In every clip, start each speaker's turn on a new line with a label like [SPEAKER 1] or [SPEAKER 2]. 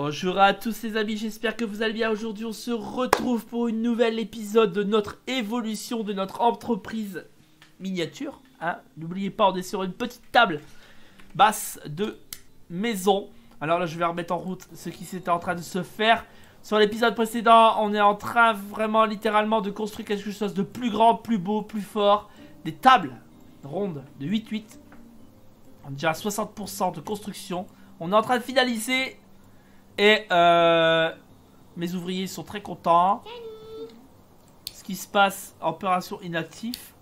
[SPEAKER 1] Bonjour à tous les amis, j'espère que vous allez bien. Aujourd'hui on se retrouve pour une nouvelle épisode de notre évolution de notre entreprise miniature, hein. N'oubliez pas, on est sur une petite table basse de maison. Alors là je vais remettre en route ce qui s'était en train de se faire. Sur l'épisode précédent on est en train vraiment littéralement de construire quelque chose de plus grand, plus beau, plus fort. Des tables rondes de 8-8. On est déjà à 60% de construction. On est en train de finaliser. Et mes ouvriers sont très contents. Ce qui se passe, opération inactif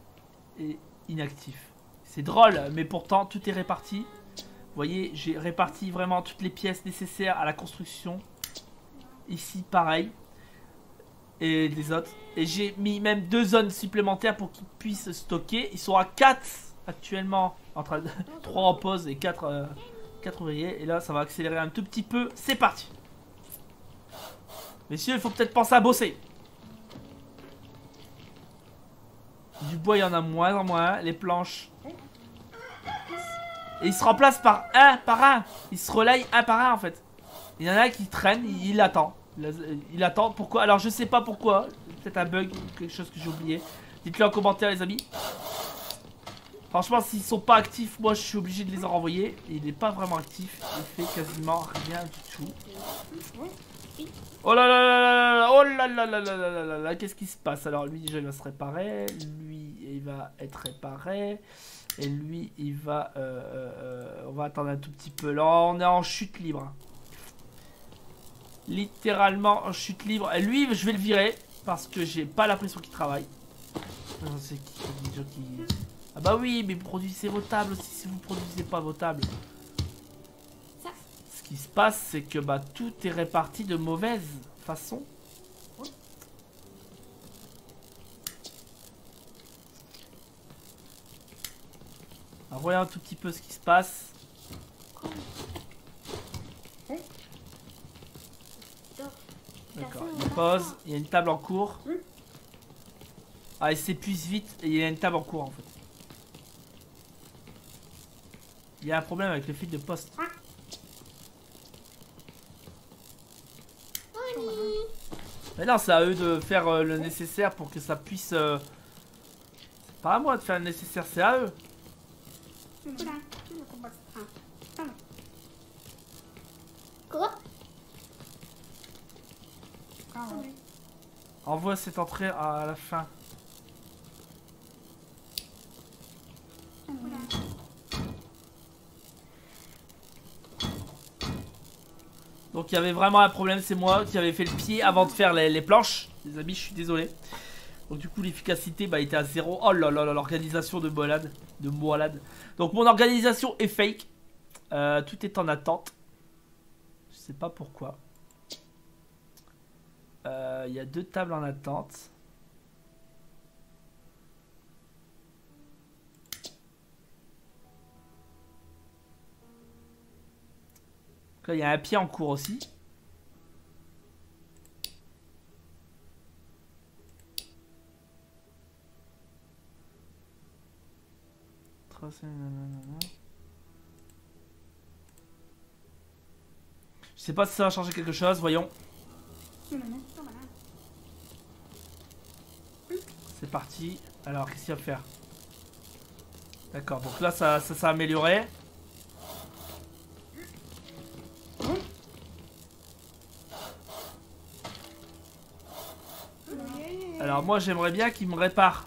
[SPEAKER 1] et inactif. C'est drôle, mais pourtant tout est réparti. Vous voyez, j'ai réparti vraiment toutes les pièces nécessaires à la construction. Ici, pareil. Et des autres. Et j'ai mis même 2 zones supplémentaires pour qu'ils puissent stocker. Ils sont à 4 actuellement. En train de 3 en pause et 4 ouvriers. Et là, ça va accélérer un tout petit peu. C'est parti. Messieurs, il faut peut-être penser à bosser. Du bois, il y en a moins en moins. Les planches. Et ils se remplacent par un. Ils se relayent un par un, en fait. Il y en a un qui traîne, il attend. Il attend. Pourquoi? Alors, je sais pas pourquoi. Peut-être un bug ou quelque chose que j'ai oublié. Dites-le en commentaire, les amis. Franchement, s'ils sont pas actifs, moi je suis obligé de les en renvoyer. Et il n'est pas vraiment actif. Il fait quasiment rien du tout. Oh là là là là, oh là là là là là là là, qu'est-ce qui se passe? Alors lui déjà il va se réparer. Lui il va être réparé. Et lui il va... on va attendre un tout petit peu. Là on est en chute libre. Littéralement en chute libre. Et lui je vais le virer. Parce que j'ai pas l'impression qu'il travaille. C'est qui... Ah bah oui, mais produisez vos tables aussi si vous produisez pas vos tables. Ce qui se passe, c'est que bah tout est réparti de mauvaise façon. Alors voyons un tout petit peu ce qui se passe. D'accord, il pose, il y a une table en cours. Ah, il s'épuise vite et il y a une table en cours en fait. Il y a un problème avec le fil de poste. Mais non, c'est à eux de faire le nécessaire pour que ça puisse... C'est pas à moi de faire le nécessaire, c'est à eux.
[SPEAKER 2] Quoi?
[SPEAKER 1] Envoie cette entrée à la fin. Donc il y avait vraiment un problème, c'est moi qui avais fait le pied avant de faire les planches. Les amis, je suis désolé. Donc du coup l'efficacité bah, était à 0. Oh là là là, l'organisation de moilade. Donc mon organisation est fake. Tout est en attente. Je sais pas pourquoi. Il y a 2 tables en attente. Là, il y a un pied en cours aussi. Je sais pas si ça va changer quelque chose, voyons. C'est parti. Alors, qu'est-ce qu'il va faire? D'accord, donc là, ça s'est amélioré. Alors moi j'aimerais bien qu'il me répare.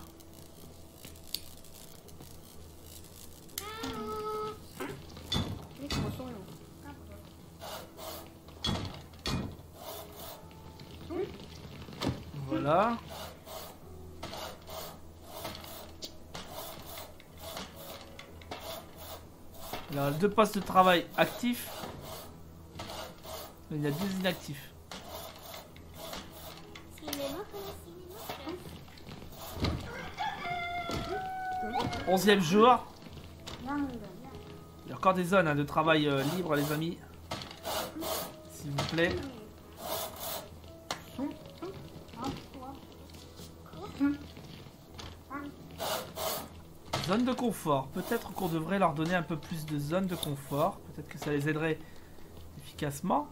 [SPEAKER 1] Voilà. Alors 2 postes de travail actifs. Il y a 2 inactifs. 11e jour. Il y a encore des zones hein, de travail libre les amis. S'il vous plaît. Zone de confort. Peut-être qu'on devrait leur donner un peu plus de zone de confort. Peut-être que ça les aiderait efficacement.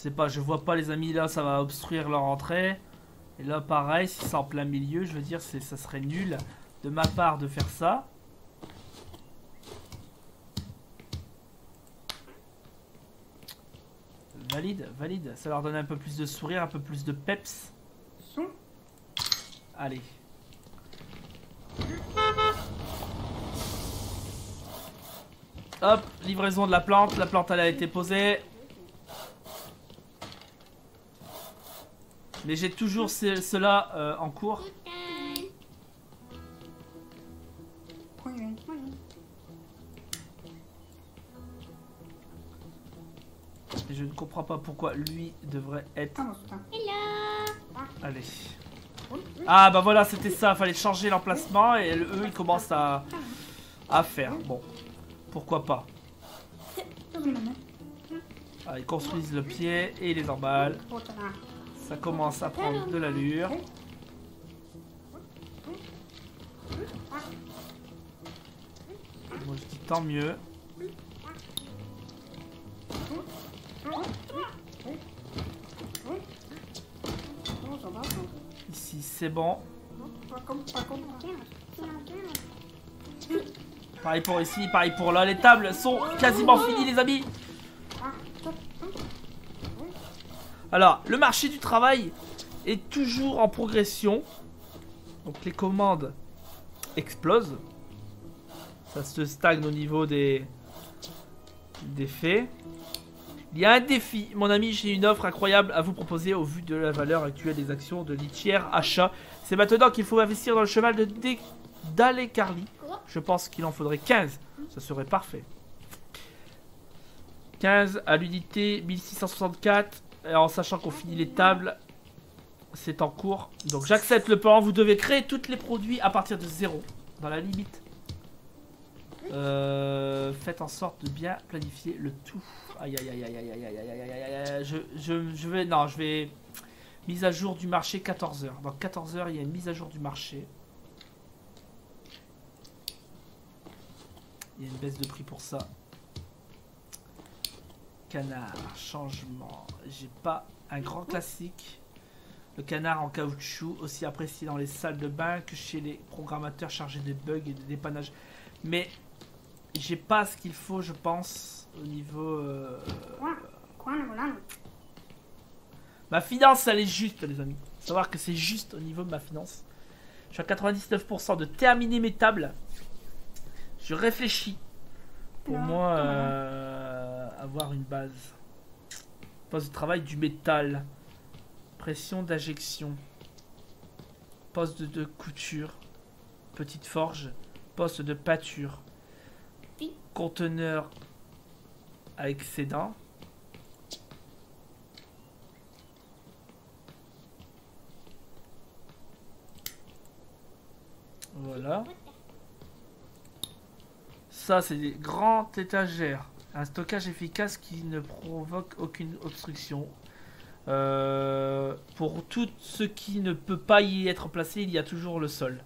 [SPEAKER 1] sais pas, je vois pas les amis, là ça va obstruire leur entrée. Et là pareil, si c'est en plein milieu, je veux dire, ça serait nul de ma part de faire ça. Valide, valide. Ça leur donne un peu plus de sourire, un peu plus de peps. Allez. Hop, livraison de la plante. La plante, elle a été posée. Mais j'ai toujours cela en cours. Et je ne comprends pas pourquoi lui devrait être... Allez. Ah bah voilà, c'était ça. Fallait changer l'emplacement et eux, ils commencent à faire. Bon, pourquoi pas. Ah, ils construisent le pied et ils les emballent. Ça commence à prendre de l'allure. Moi je dis tant mieux. Ici c'est bon. Pareil pour ici, pareil pour là. Les tables sont quasiment finies les amis. Alors, le marché du travail est toujours en progression. Donc les commandes explosent. Ça se stagne au niveau des faits. Il y a un défi. Mon ami, j'ai une offre incroyable à vous proposer au vu de la valeur actuelle des actions de litière achat. C'est maintenant qu'il faut investir dans le cheval d'Ale Carly. Je pense qu'il en faudrait 15. Ça serait parfait. 15 à l'unité 1664. En sachant qu'on finit les tables, c'est en cours. Donc j'accepte le plan. Vous devez créer tous les produits à partir de 0. Dans la limite. Faites en sorte de bien planifier le tout. Aïe aïe aïe aïe aïe aïe aïe aïe aïe aïe aïe. Je vais... Non, je vais... Mise à jour du marché 14h. Dans 14h, il y a une mise à jour du marché. Il y a une baisse de prix pour ça. Canard, changement. J'ai pas un grand classique. Le canard en caoutchouc, aussi apprécié dans les salles de bain que chez les programmateurs chargés de bugs et de dépannage. Mais j'ai pas ce qu'il faut, je pense, au niveau... Ma finance, elle est juste, les amis. Faut savoir que c'est juste au niveau de ma finance. Je suis à 99% de terminer mes tables. Je réfléchis. Pour moi, avoir une base. Poste de travail du métal. Pression d'injection. Poste de couture. Petite forge. Poste de pâture. Conteneur à excédent. Voilà. Ça, c'est des grandes étagères. Un stockage efficace qui ne provoque aucune obstruction. Pour tout ce qui ne peut pas y être placé, il y a toujours le sol.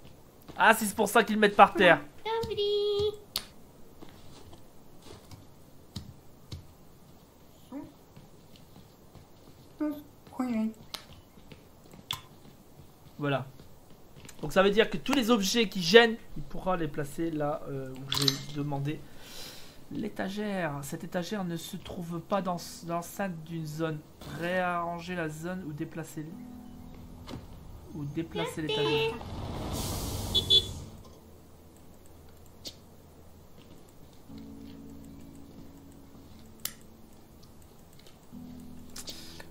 [SPEAKER 1] Ah, c'est pour ça qu'ils le mettent par terre. Voilà. Donc ça veut dire que tous les objets qui gênent, il pourra les placer là où j'ai demandé. L'étagère. Cette étagère ne se trouve pas dans l'enceinte d'une zone. Réarranger la zone ou déplacer l'étagère.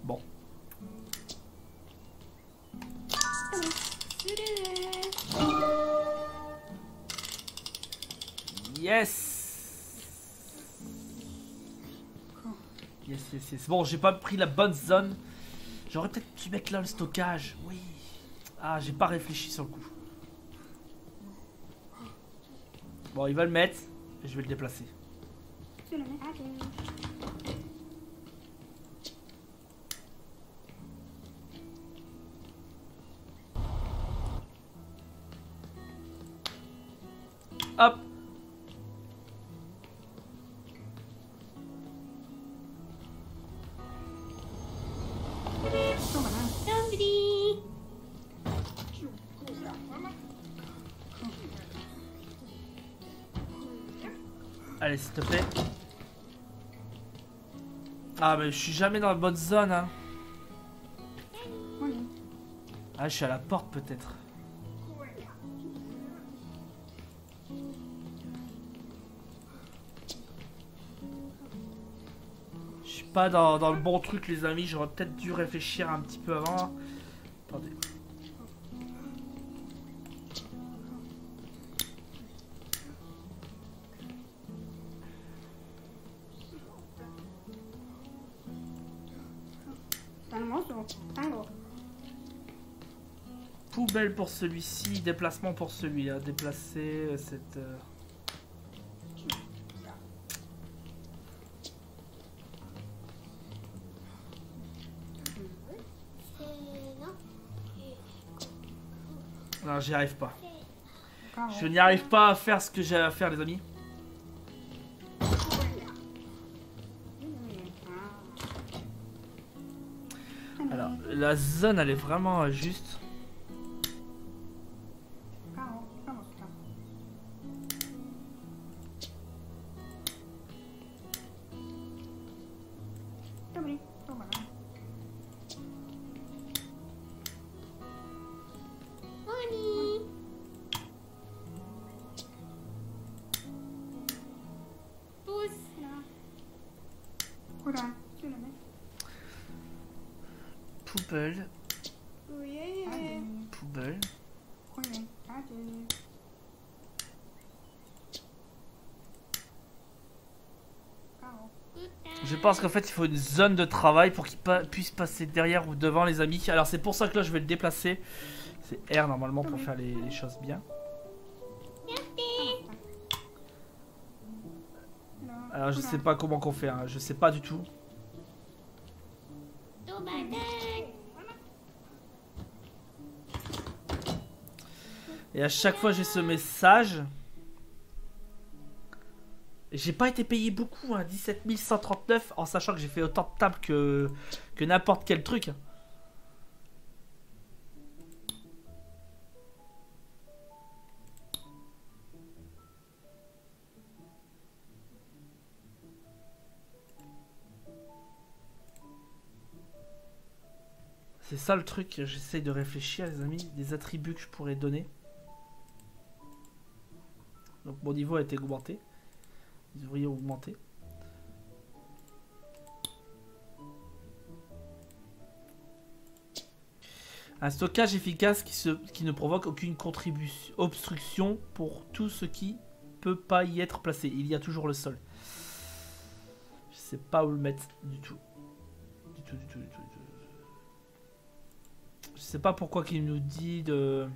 [SPEAKER 1] Bon. Yes. Yes. Bon, j'ai pas pris la bonne zone. J'aurais peut-être dû mettre là le stockage. Oui. Ah, j'ai pas réfléchi sur le coup. Bon, il va le mettre. Et je vais le déplacer. Hop. Allez, s'il te plaît. Ah, mais je suis jamais dans la bonne zone, hein.
[SPEAKER 3] Oui.
[SPEAKER 1] Ah, je suis à la porte, peut-être. Je suis pas dans le bon truc, les amis. J'aurais peut-être dû réfléchir un petit peu avant. Attendez.
[SPEAKER 3] C'est un morceau. Un gros.
[SPEAKER 1] Poubelle pour celui-ci, déplacement pour celui-là. Déplacer cette... Non, j'y arrive pas.
[SPEAKER 3] Carreau.
[SPEAKER 1] Je n'y arrive pas à faire ce que j'ai à faire, les amis. Alors, la zone, elle est vraiment juste.
[SPEAKER 3] Carreau. Vamos, carreau. Dobry. Dobra.
[SPEAKER 2] Moni. Pousse là.
[SPEAKER 3] Góra. Tu le mets.
[SPEAKER 1] Poubelle,
[SPEAKER 2] Oui.
[SPEAKER 3] Allez.
[SPEAKER 1] poubelle.
[SPEAKER 3] Oui. Allez. Carreau.
[SPEAKER 1] Je pense qu'en fait, il faut une zone de travail pour qu'il puisse passer derrière ou devant, les amis. Alors, c'est pour ça que là, je vais le déplacer. C'est R, normalement, pour faire les choses bien. Alors, je sais pas comment qu'on fait, hein. Je sais pas du tout. Et à chaque fois, j'ai ce message. Et j'ai pas été payé beaucoup, hein, 17 139, en sachant que j'ai fait autant de tables que n'importe quel truc. C'est ça le truc, j'essaye de réfléchir, les amis, des attributs que je pourrais donner. Donc mon niveau a été augmenté. Les ouvriers ont augmenté. Un stockage efficace qui ne provoque aucune obstruction pour tout ce qui peut pas y être placé. Il y a toujours le sol. Je sais pas où le mettre du tout. Du tout. Je sais pas pourquoi qu'il nous dit de...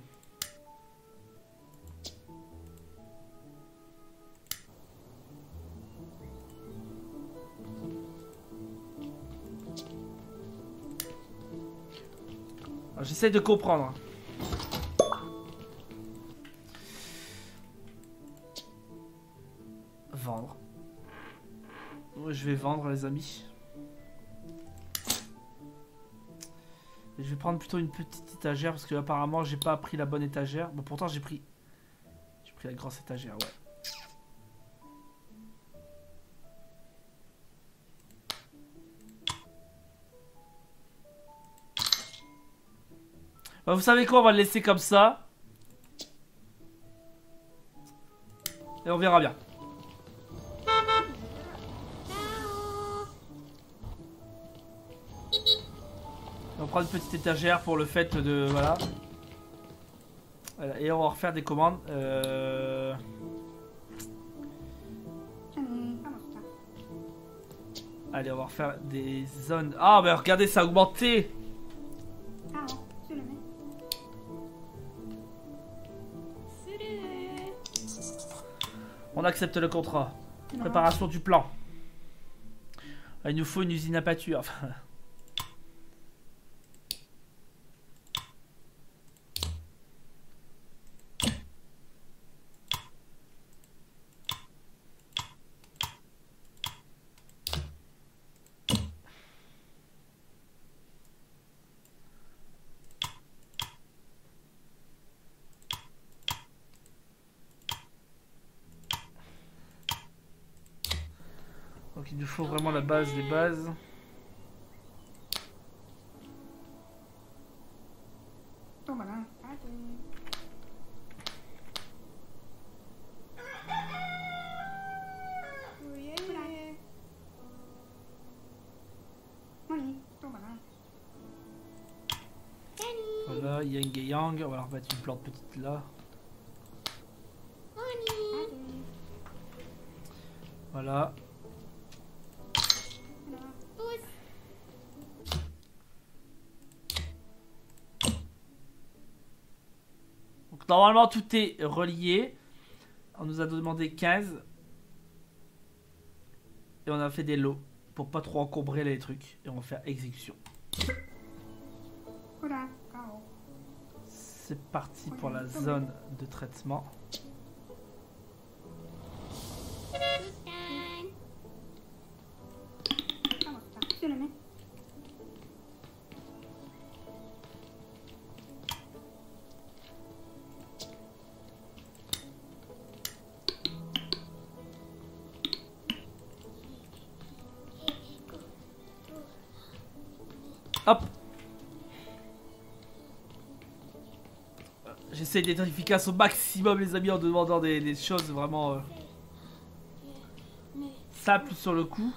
[SPEAKER 1] J'essaie de comprendre. Vendre. Ouais, je vais vendre, les amis. Et je vais prendre plutôt une petite étagère parce que apparemment j'ai pas pris la bonne étagère. Bon, pourtant j'ai pris la grosse étagère, ouais. Bah, vous savez quoi, on va le laisser comme ça. Et on verra bien. On prend une petite étagère pour le fait de... Voilà. Et on va refaire des commandes.
[SPEAKER 3] Allez. Vamos, carreau.
[SPEAKER 1] Allez, on va refaire des zones. Ah, bah regardez, ça a augmenté.
[SPEAKER 3] Carreau. Tu le mets.
[SPEAKER 1] On accepte le contrat.
[SPEAKER 3] Non.
[SPEAKER 1] Préparation du plan. Il nous faut une usine à pâture. Enfin, Donc il nous faut vraiment la base des bases.
[SPEAKER 3] Toma là.
[SPEAKER 2] Oui.
[SPEAKER 3] Moni, toma là.
[SPEAKER 1] Voilà, yang et yang. On va leur mettre une plante petite là. Voilà. Donc normalement tout est relié. On nous a demandé 15. Et on a fait des lots. Pour pas trop encombrer les trucs. Et on va faire exécution.
[SPEAKER 3] Voilà, KO.
[SPEAKER 1] C'est parti pour la zone de traitement.
[SPEAKER 3] Vamos là. Sur le mets.
[SPEAKER 1] Hop. J'essaie d'être efficace au maximum les amis en demandant des choses vraiment simples sur le coup.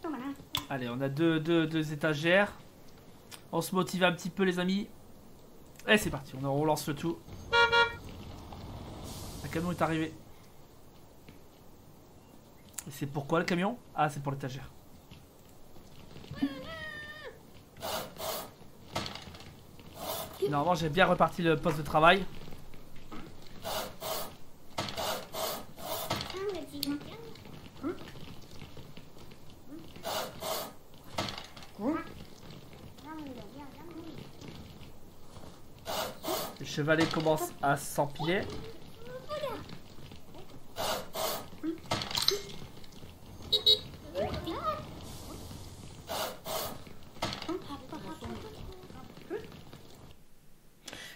[SPEAKER 3] Toma là.
[SPEAKER 1] Allez, on a deux étagères. On se motive un petit peu les amis. Et c'est parti, on lance le tout. Le camion est arrivé. Et c'est pourquoi le camion? Ah, c'est pour l'étagère. Normalement, j'ai bien reparti le poste de travail. Les chevalets commencent à s'empiler.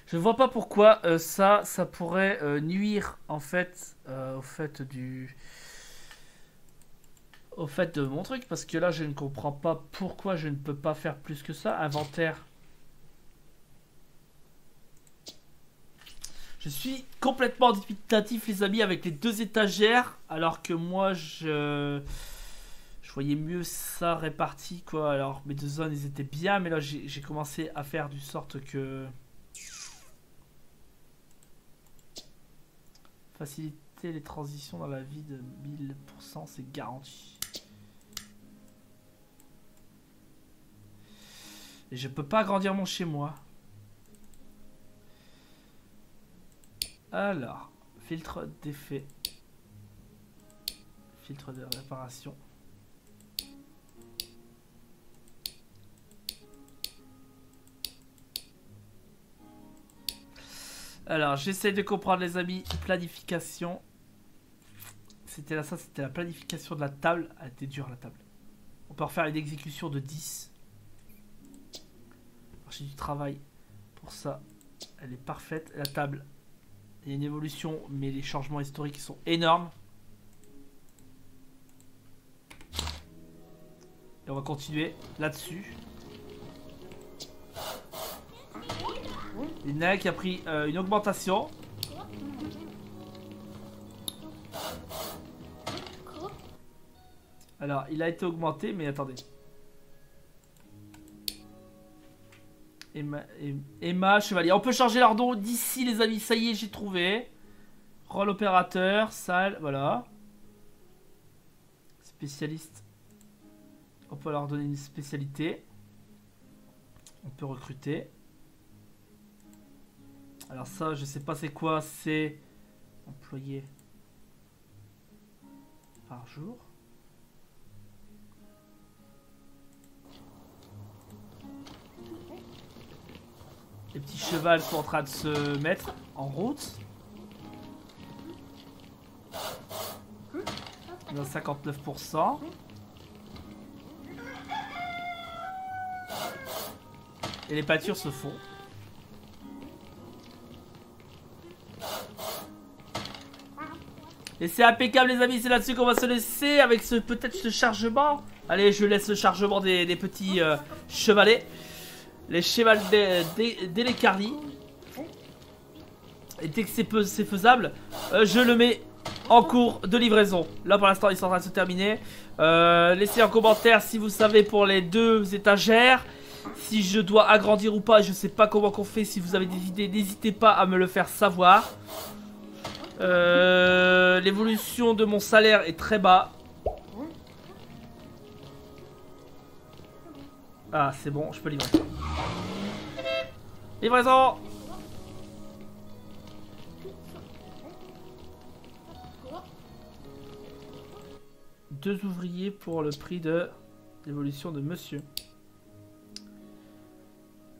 [SPEAKER 1] Je vois pas pourquoi ça pourrait nuire en fait au fait de mon truc, parce que là je ne comprends pas pourquoi je ne peux pas faire plus que ça. Inventaire. Je suis complètement dubitatif les amis avec les deux étagères, alors que moi je voyais mieux ça réparti quoi. Alors mes deux zones ils étaient bien, mais là j'ai commencé à faire du sorte que faciliter les transitions dans la vie de 1000%, c'est garanti. Et je peux pas agrandir mon chez moi. Alors, filtre d'effet. Filtre de réparation. Alors, j'essaie de comprendre les amis. Planification. C'était là, ça, c'était la planification de la table. Elle était dure la table. On peut refaire une exécution de 10. Marché du travail. Pour ça, elle est parfaite. La table, il y a une évolution, mais les changements historiques sont énormes. Et on va continuer là-dessus. Il y en a un qui a pris une augmentation. Alors, il a été augmenté, mais attendez. Emma, chevalier. On peut changer leur nom d'ici, les amis. Ça y est, j'ai trouvé. Rôle opérateur, salle, voilà. Spécialiste. On peut leur donner une spécialité. On peut recruter. Alors ça, je sais pas c'est quoi, c'est employé par jour. Les petits chevals sont en train de se mettre en route. On a 59%. Et les pâtures se font. Et c'est impeccable les amis, c'est là-dessus qu'on va se laisser avec peut-être ce chargement. Allez, je laisse le chargement des petits chevalets. Les chevals d'Elecarli. Et dès que c'est faisable, je le mets en cours de livraison. Là pour l'instant ils sont en train de se terminer. Laissez en commentaire si vous savez pour les 2 étagères si je dois agrandir ou pas. Je sais pas comment qu'on fait. Si vous avez des idées, n'hésitez pas à me le faire savoir. L'évolution de mon salaire est très bas. Ah c'est bon, je peux livrer. Livraison. Deux ouvriers pour le prix de l'évolution de monsieur.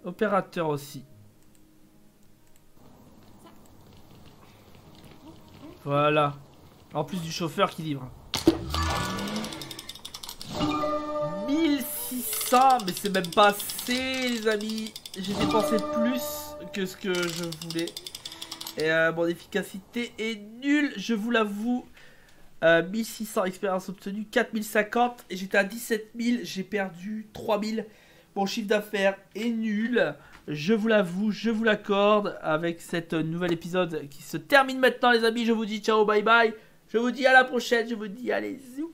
[SPEAKER 1] Opérateur aussi. Voilà. En plus du chauffeur qui livre. 1600, mais c'est même pas assez les amis. J'ai dépensé plus que ce que je voulais. Et mon efficacité est nulle, je vous l'avoue. 1600 expériences obtenues, 4050 et j'étais à 17 000, j'ai perdu 3000. Mon chiffre d'affaires est nul, je vous l'avoue, je vous l'accorde. Avec cet nouvel épisode qui se termine maintenant les amis, je vous dis ciao, bye bye. Je vous dis à la prochaine, je vous dis allez, zou.